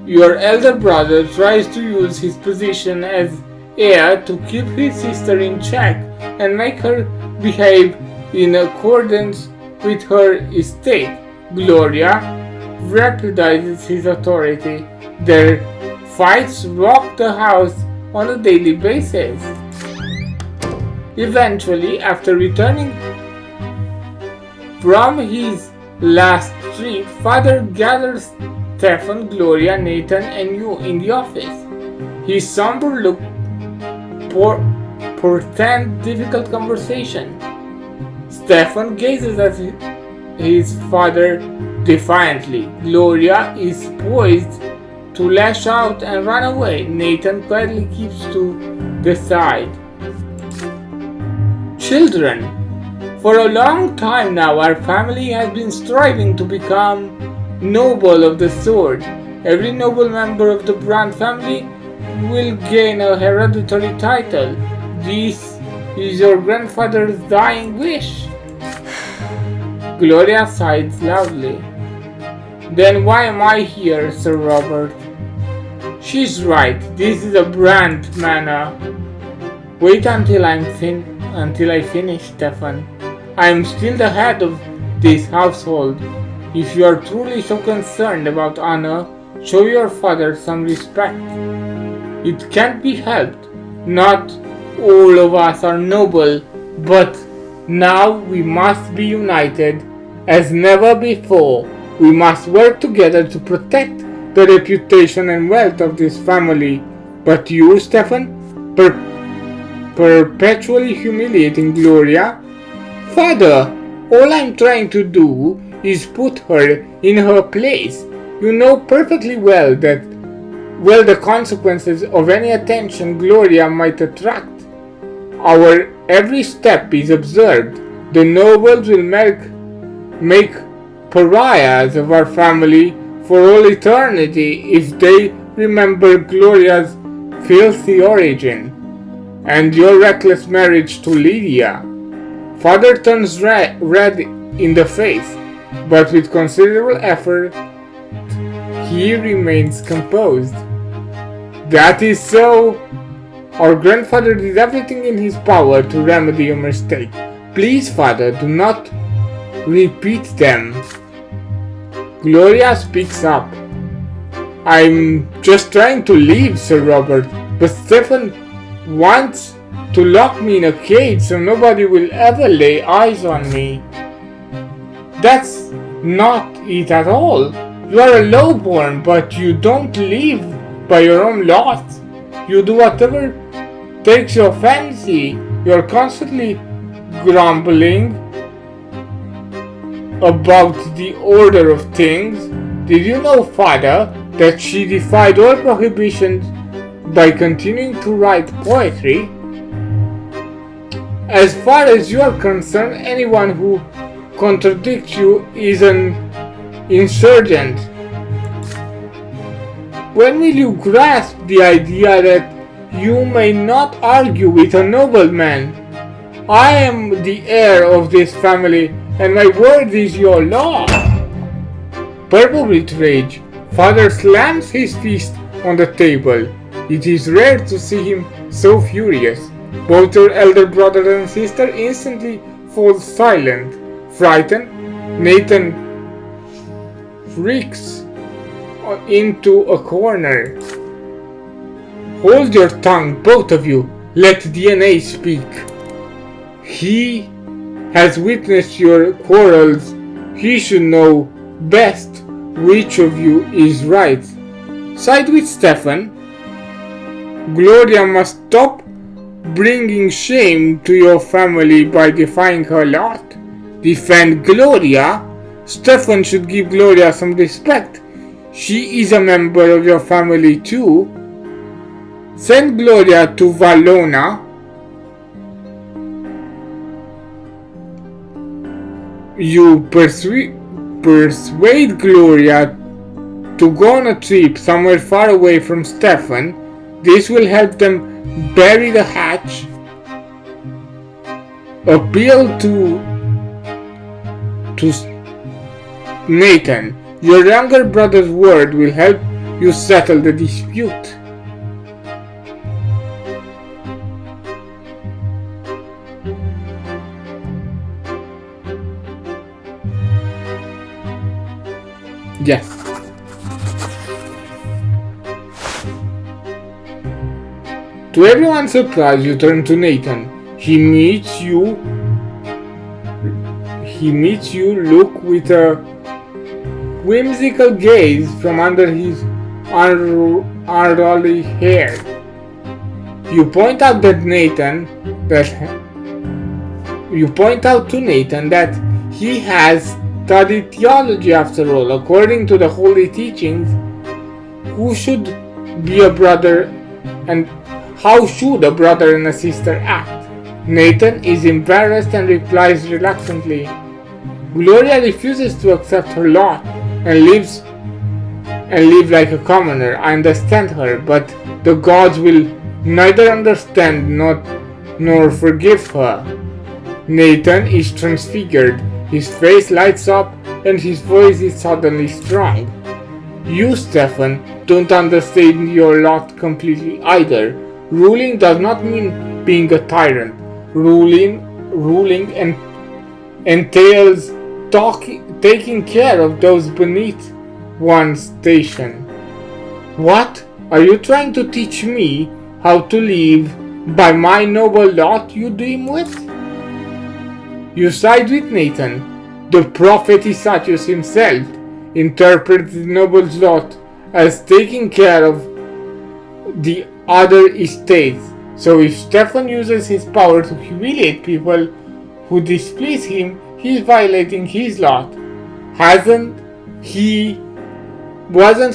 Your elder brother tries to use his position as heir to keep his sister in check and make her behave in accordance with her estate. Gloria repudiates his authority. Their fights rock the house on a daily basis. Eventually, after returning from his last street, Father gathers Stefan, Gloria, Nathan, and you in the office. His somber look portends difficult conversation. Stefan gazes at his father defiantly. Gloria is poised to lash out and run away. Nathan quietly keeps to the side. Children, for a long time now our family has been striving to become noble of the sword. Every noble member of the Brante family will gain a hereditary title. This is your grandfather's dying wish. Gloria sighs loudly. Then why am I here, Sir Robert? She's right, this is a Brante manor. Wait until I finish, Stefan. I am still the head of this household. If you are truly so concerned about honor, show your father some respect. It can't be helped. Not all of us are noble, but now we must be united as never before. We must work together to protect the reputation and wealth of this family. But you, Stefan, perpetually humiliating Gloria? Father, all I'm trying to do is put her in her place. You know perfectly well the consequences of any attention Gloria might attract. Our every step is observed. The nobles will make pariahs of our family for all eternity if they remember Gloria's filthy origin and your reckless marriage to Lydia. Father turns red in the face, but with considerable effort he remains composed. That is so. Our grandfather did everything in his power to remedy your mistake. Please, Father, do not repeat them. Gloria speaks up. I'm just trying to leave, Sir Robert, but Stefan wants to lock me in a cage so nobody will ever lay eyes on me. That's not it at all. You are a lowborn, but you don't live by your own laws. You do whatever takes your fancy. You're constantly grumbling about the order of things. Did you know, Father, that she defied all prohibitions by continuing to write poetry? As far as you are concerned, anyone who contradicts you is an insurgent. When will you grasp the idea that you may not argue with a nobleman? I am the heir of this family, and my word is your law. Purple with rage, Father slams his fist on the table. It is rare to see him so furious. Both your elder brother and sister instantly fall silent. Frightened, Nathan shrieks into a corner. Hold your tongue, both of you. Let DNA speak. He has witnessed your quarrels. He should know best which of you is right. Side with Stefan. Gloria must stop bringing shame to your family by defying her lot. Defend Gloria. Stefan should give Gloria some respect. She is a member of your family too. Send Gloria to Valona. You persuade Gloria to go on a trip somewhere far away from Stefan. This will help them bury the hatch. Appeal to Nathan. Your younger brother's word will help you settle the dispute. Yes. To everyone's surprise, you turn to Nathan. He meets you look with a whimsical gaze from under his unruly hair. You point out to Nathan that he has studied theology after all. According to the holy teachings, who should be a brother and how should a brother and a sister act? Nathan is embarrassed and replies reluctantly. Gloria refuses to accept her lot and live like a commoner. I understand her, but the gods will neither understand nor forgive her. Nathan is transfigured. His face lights up and his voice is suddenly strong. You, Stefan, don't understand your lot completely either. Ruling does not mean being a tyrant. Ruling entails taking care of those beneath one's station. What? Are you trying to teach me how to live by my noble lot you dream with? You side with Nathan. The prophet Isatius himself interprets the noble's lot as taking care of the other estates. So if Stefan uses his power to humiliate people who displease him, he is violating his lot. Wasn't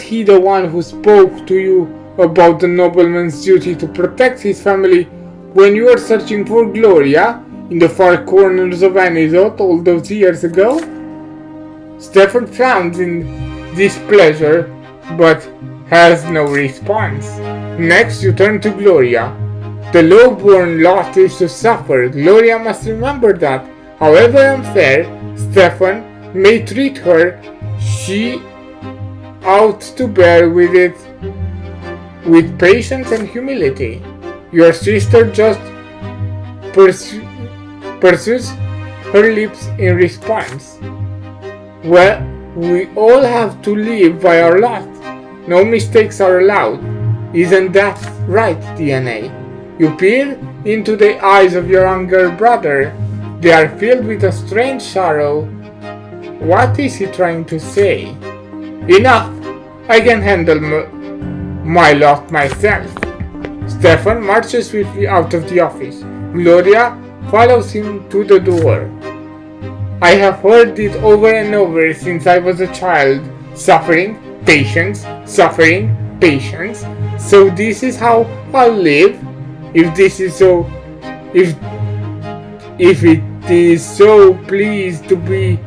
he the one who spoke to you about the nobleman's duty to protect his family when you were searching for Gloria in the far corners of Anizzote all those years ago? Stefan frowns in displeasure but has no response. Next you turn to Gloria. The low-born lot is to suffer. Gloria must remember that. However unfair Stefan may treat her, she ought to bear with it with patience and humility. Your sister just pursues her lips in response. Well, we all have to live by our lot. No mistakes are allowed. Isn't that right, DNA? You peer into the eyes of your younger brother. They are filled with a strange sorrow. What is he trying to say? Enough! I can handle my lot myself. Stefan marches swiftly out of the office. Gloria follows him to the door. I have heard it over and over since I was a child. Suffering, patience, suffering, patience. So this is how I'll live? If it is so pleased to be...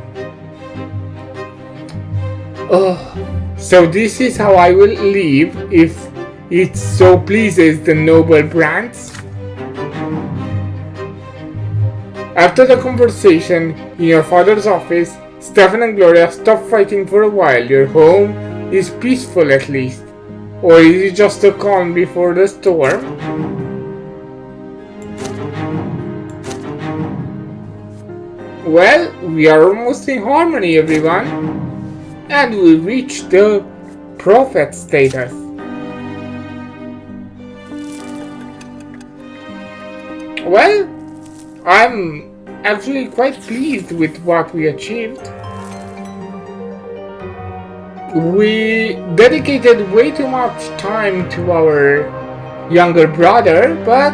So this is how I will live if it so pleases the noble Brante? After the conversation in your father's office, Stefan and Gloria stop fighting for a while. Your home is peaceful at least. Or is it just a calm before the storm? Well, we are almost in harmony, everyone. And we reach the prophet status. Well, I'm actually quite pleased with what we achieved. We dedicated way too much time to our younger brother, but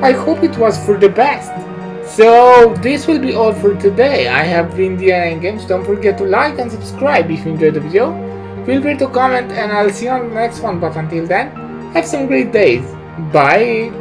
I hope it was for the best. So this will be all for today. I have been Jeanne Games. Don't forget to like and subscribe if you enjoyed the video. Feel free to comment and I'll see you on the next one. But until then, have some great days. Bye.